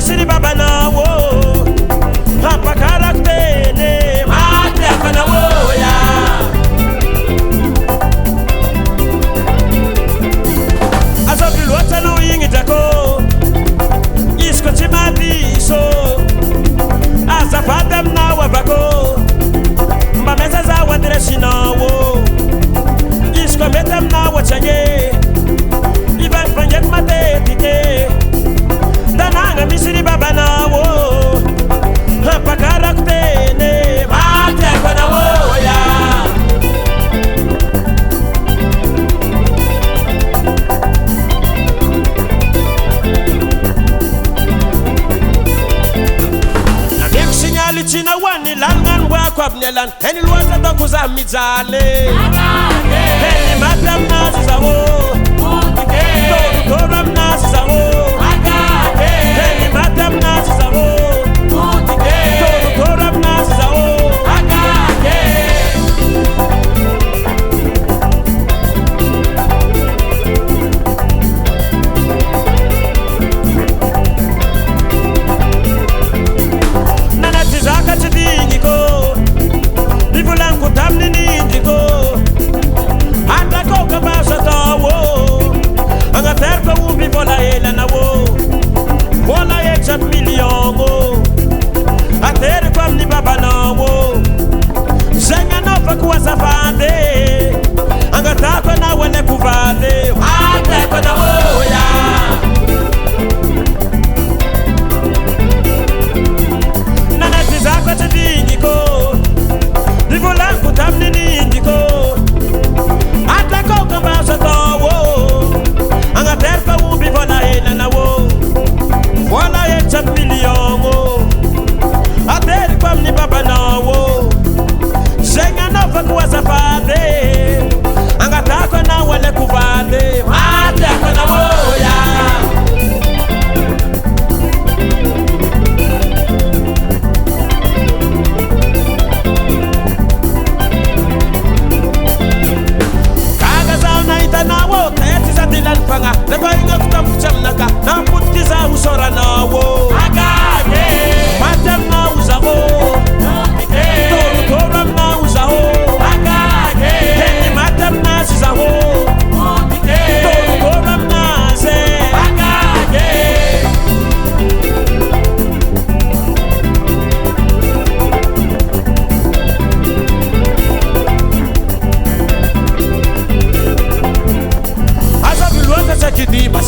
misiri baba na wo hapa karaktene mate kana wo ya azobi lota no yingi tako isko timadi so azafadam na wabako mbameza za wadreshina wo isko metam na wachanye iban panjek mate tike dananga misiri baba na wo hapa karaktene mate kana wo ya China wani langan wa kwa bnelan eni luata doku za mijale eni madam nazi za wo toram nazi za wo eni madam nazi za wo toram nazi za wo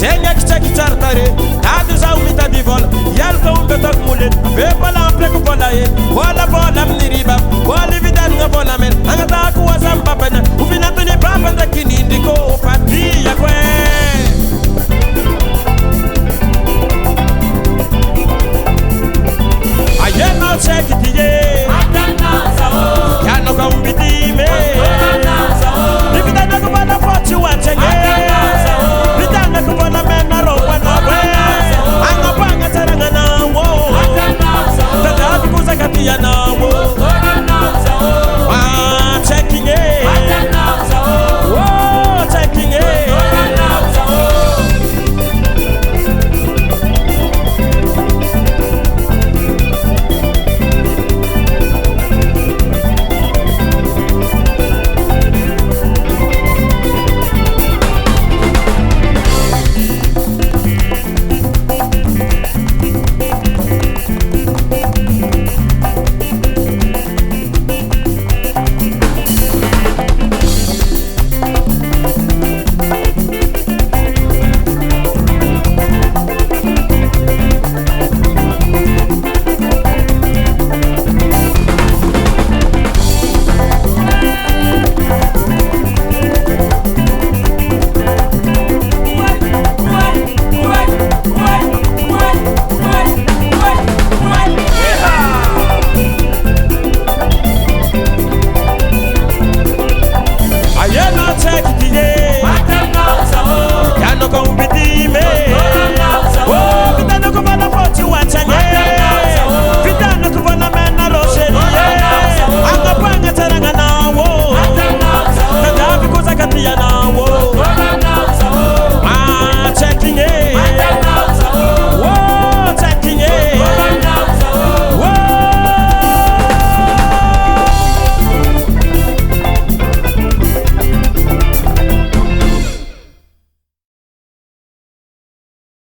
Senha que chaki chartare, tadu za umita di vol, yal ka umbe tok mulet, be pala ample ko bola e, bola bola mniriba, bola vidan nga bola men, angata